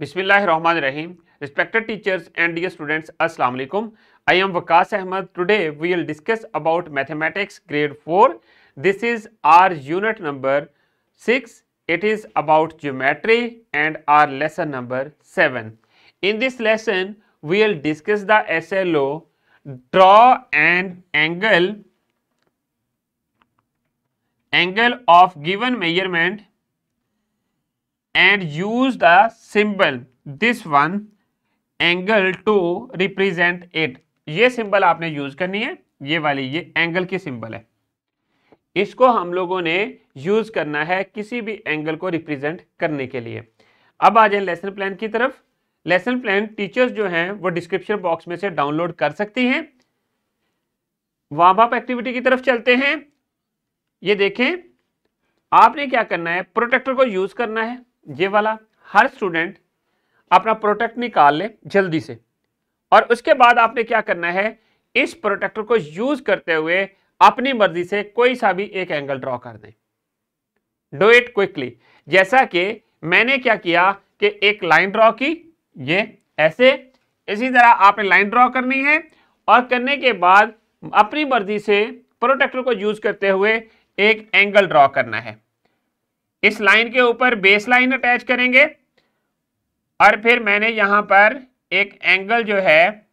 Bismillahirrahmanirrahim. Respected teachers and dear students, Assalamu alaikum. I am Waqas Ahmed. Today we will discuss about mathematics grade 4. This is our unit number 6. It is about geometry and our lesson number 7. In this lesson we will discuss the SLO, draw an angle of given measurement and use the symbol this one angle to represent it. ये symbol आपने use करनी है, ये वाली ये angle की symbol है, इसको हम लोगों ने यूज करना है किसी भी एंगल को रिप्रेजेंट करने के लिए। अब आ जाए लेसन प्लान की तरफ। लेसन प्लान टीचर्स जो हैं वो डिस्क्रिप्शन बॉक्स में से डाउनलोड कर सकती हैं। वार्म अप एक्टिविटी की तरफ चलते हैं। ये देखें, आपने क्या करना है, प्रोटेक्टर को यूज करना है, ये वाला। हर स्टूडेंट अपना प्रोटेक्ट निकाल ले जल्दी से, और उसके बाद आपने क्या करना है, इस प्रोटेक्टर को यूज करते हुए अपनी मर्जी से कोई सा भी एक एंगल ड्रॉ कर दें। Do it quickly. जैसा कि मैंने क्या किया कि एक लाइन ड्रॉ की, ये ऐसे, इसी तरह आपने लाइन ड्रॉ करनी है और करने के बाद अपनी मर्जी से प्रोटेक्टर को यूज करते हुए एक एंगल ड्रॉ करना है। इस लाइन के ऊपर बेस लाइन अटैच करेंगे और फिर मैंने यहां पर एक एंगल जो है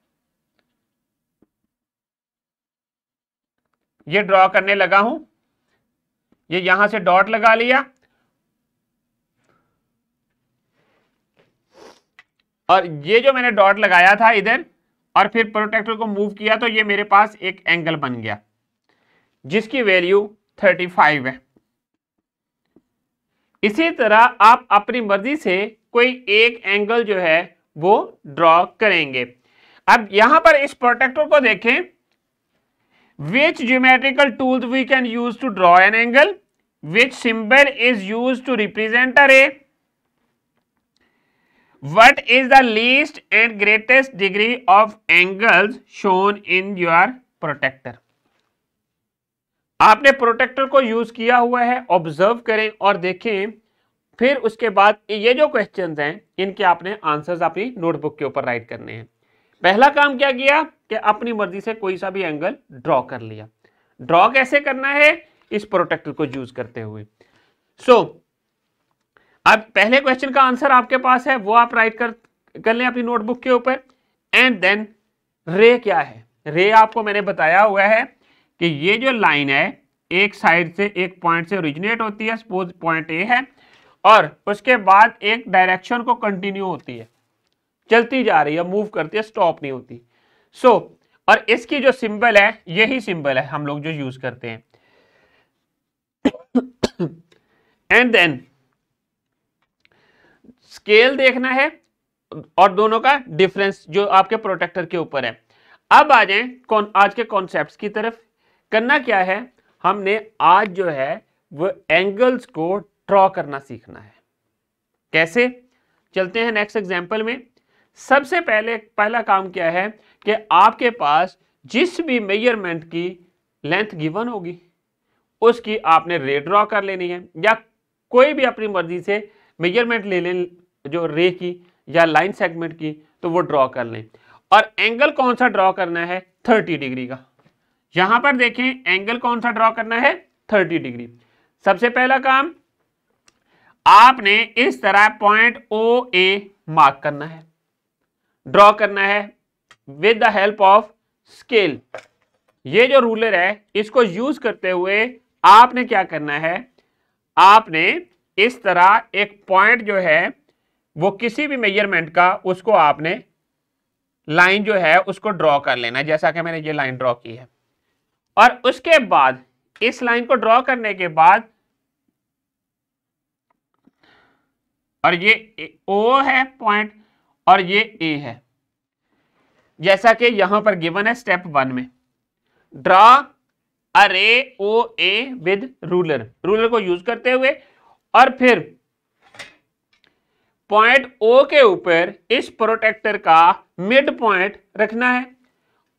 ये ड्रॉ करने लगा हूं। ये यहां से डॉट लगा लिया और ये जो मैंने डॉट लगाया था इधर, और फिर प्रोटेक्टर को मूव किया तो ये मेरे पास एक एंगल बन गया जिसकी वैल्यू 35 है। इसी तरह आप अपनी मर्जी से कोई एक एंगल जो है वो ड्रॉ करेंगे। अब यहां पर इस प्रोटेक्टर को देखें, which geometrical tools we can use to draw an angle, which symbol is use to represent a ray, what is the least and greatest degree of angles shown in your protector. आपने protector को use किया हुआ है, observe करें और देखें। फिर उसके बाद ये जो क्वेश्चंस हैं इनके आपने आंसर्स अपनी नोटबुक के ऊपर राइट करने हैं। पहला काम क्या किया कि अपनी मर्जी से कोई सा भी एंगल ड्रॉ कर लिया। ड्रॉ कैसे करना है, इस प्रोटेक्टर को यूज करते हुए। अब पहले क्वेश्चन का आंसर आपके पास है, वो आप राइट कर लें अपनी नोटबुक के ऊपर। एंड देन रे क्या है, रे आपको मैंने बताया हुआ है कि ये जो लाइन है एक साइड से, एक पॉइंट से ओरिजिनेट होती है, सपोज पॉइंट ए है, और उसके बाद एक डायरेक्शन को कंटिन्यू होती है, चलती जा रही है, मूव करती है, स्टॉप नहीं होती। और इसकी जो सिंबल है यही सिंबल है हम लोग जो यूज करते हैं। एंड देन स्केल देखना है और दोनों का डिफरेंस जो आपके प्रोटेक्टर के ऊपर है। अब आ जाएं आज के कॉन्सेप्ट्स की तरफ। करना क्या है, हमने आज जो है वो एंगल्स को ड्रॉ करना सीखना है। कैसे, चलते हैं नेक्स्ट एग्जांपल में। सबसे पहला काम क्या है कि आपके पास जिस भी मेजरमेंट की लेंथ गिवन होगी उसकी आपने रे ड्रॉ कर लेनी है, या कोई भी अपनी मर्जी से मेजरमेंट ले लें जो रे की या लाइन सेगमेंट की, तो वो ड्रॉ कर लें। और एंगल कौन सा ड्रॉ करना है, 30 डिग्री का। यहां पर देखें एंगल कौन सा ड्रॉ करना है, 30 डिग्री। सबसे पहला काम आपने इस तरह पॉइंट ओ ए मार्क करना है, ड्रॉ करना है with the help of scale. ये जो रूलर है इसको यूज करते हुए आपने क्या करना है, आपने इस तरह एक पॉइंट जो है वो किसी भी मेजरमेंट का, उसको आपने लाइन जो है उसको ड्रॉ कर लेना है, जैसा कि मैंने ये लाइन ड्रॉ की है। और उसके बाद इस लाइन को ड्रॉ करने के बाद, और ये ओ है पॉइंट और ये ए है, जैसा कि यहां पर गिवन है स्टेप 1 में, ड्रॉ अ रे ओ ए विद रूलर को यूज करते हुए, और फिर पॉइंट ओ के ऊपर इस प्रोटेक्टर का मिड पॉइंट रखना है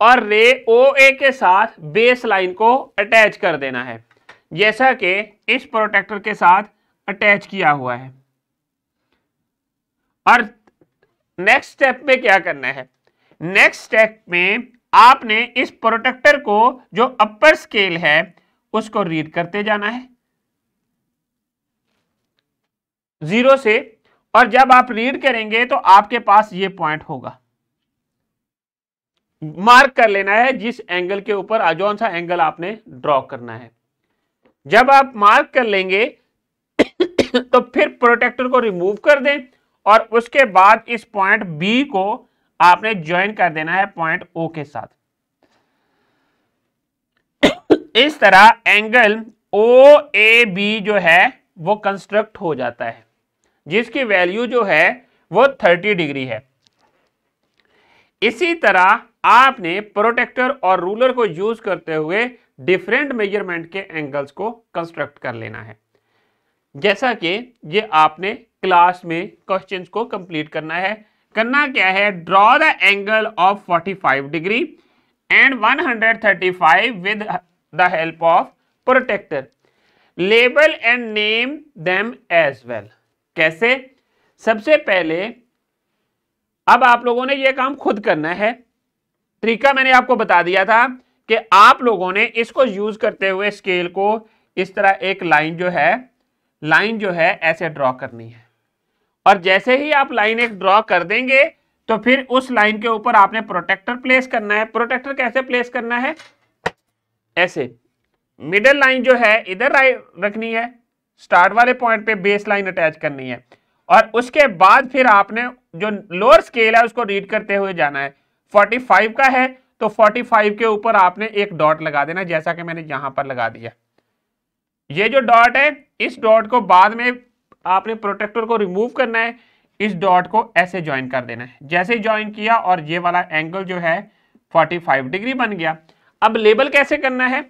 और रे ओ ए के साथ बेस लाइन को अटैच कर देना है, जैसा कि इस प्रोटेक्टर के साथ अटैच किया हुआ है। और नेक्स्ट स्टेप में क्या करना है, नेक्स्ट स्टेप में आपने इस प्रोटेक्टर को जो अपर स्केल है उसको रीड करते जाना है 0 से, और जब आप रीड करेंगे तो आपके पास ये पॉइंट होगा, मार्क कर लेना है जिस एंगल के ऊपर कौन सा एंगल आपने ड्रॉ करना है। जब आप मार्क कर लेंगे तो फिर प्रोटेक्टर को रिमूव कर दें और उसके बाद इस पॉइंट बी को आपने ज्वाइन कर देना है पॉइंट ओ के साथ। इस तरह एंगल ओ ए बी जो है वो कंस्ट्रक्ट हो जाता है, जिसकी वैल्यू जो है वो 30 डिग्री है। इसी तरह आपने प्रोटेक्टर और रूलर को यूज करते हुए डिफरेंट मेजरमेंट के एंगल्स को कंस्ट्रक्ट कर लेना है, जैसा कि ये आपने क्लास में क्वेश्चंस को कंप्लीट करना है। करना क्या है, draw the angle of 45 degree and 135 with the help of protractor, label and name them as well. कैसे, सबसे पहले अब आप लोगों ने यह काम खुद करना है। तरीका मैंने आपको बता दिया था कि आप लोगों ने इसको यूज करते हुए स्केल को इस तरह एक लाइन जो है ऐसे ड्रॉ करनी है, और जैसे ही आप लाइन एक ड्रॉ कर देंगे तो फिर उस लाइन के ऊपर आपने प्रोटेक्टर प्लेस करना है। प्रोटेक्टर कैसे प्लेस करना है, ऐसे मिडिल लाइन जो है इधर रखनी है, स्टार्ट वाले पॉइंट पे बेस लाइन अटैच करनी है, और उसके बाद फिर आपने जो लोअर स्केल है उसको रीड करते हुए जाना है। 45 का है तो 45 के ऊपर आपने एक डॉट लगा देना, जैसा कि मैंने यहां पर लगा दिया। ये जो डॉट है, इस डॉट को बाद में आपने प्रोटेक्टर को रिमूव करना है, इस डॉट को ऐसे ज्वाइन कर देना है। जैसे ही ज्वाइन किया और ये वाला एंगल जो है 45 डिग्री बन गया। अब लेबल कैसे करना है,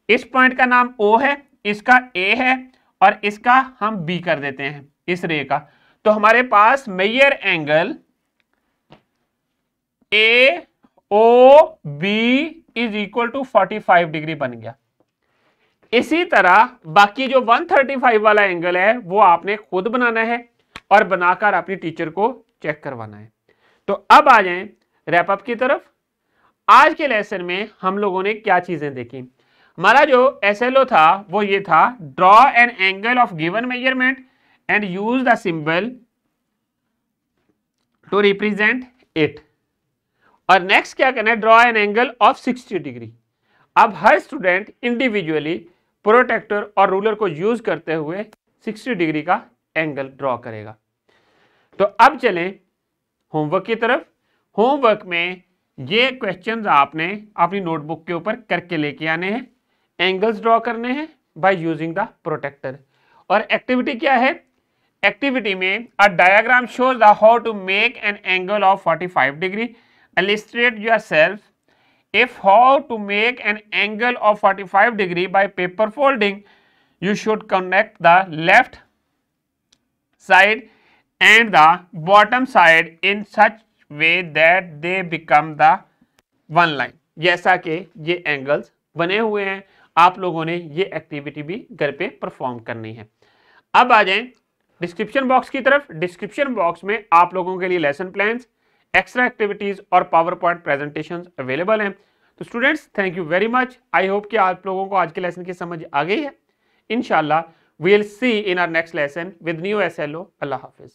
इस पॉइंट का नाम O है, इसका A है और इसका हम B कर देते हैं, इस रे का। तो हमारे पास major angle AOB is equal to 45 degree बन गया। इसी तरह बाकी जो 135 वाला एंगल है वो आपने खुद बनाना है और बनाकर अपनी टीचर को चेक करवाना है। तो अब आ जाएं रैप अप की तरफ। आज के लेसन में हम लोगों ने क्या चीजें देखी। हमारा जो SLO था वो ये था, draw an angle of given measurement and use the symbol to represent it. और नेक्स्ट क्या करना है, draw an angle of 60 degree. अब हर स्टूडेंट इंडिविजुअली प्रोटेक्टर और रूलर को यूज करते हुए 60 डिग्री का एंगल ड्रॉ करेगा। तो अब चलें होमवर्क की तरफ। होमवर्क में ये क्वेश्चंस आपने अपनी नोटबुक के ऊपर करके लेके आने हैं, एंगल्स ड्रॉ करने हैं बाय यूजिंग द प्रोटेक्टर। और एक्टिविटी क्या है, एक्टिविटी में a diagram shows the how to make an angle of 45 degree, illustrate yourself if how to make an angle of 45 degree by paper folding. You should connect the left side and the bottom side in such way that they become the one line. जैसा कि ये angles बने हुए हैं, आप लोगों ने ये एक्टिविटी भी घर पे परफॉर्म करनी है। अब आ जाएं डिस्क्रिप्शन बॉक्स की तरफ। डिस्क्रिप्शन बॉक्स में आप लोगों के लिए लेसन प्लान्स, एक्स्ट्रा एक्टिविटीज और पावर पॉइंट प्रेजेंटेशन अवेलेबल हैं। तो students, thank you very much. I hope कि आप लोगों को आज के लेसन की समझ आ गई है। इंशाल्लाह we will see in our next lesson with new SLO। अल्लाह हाफिज।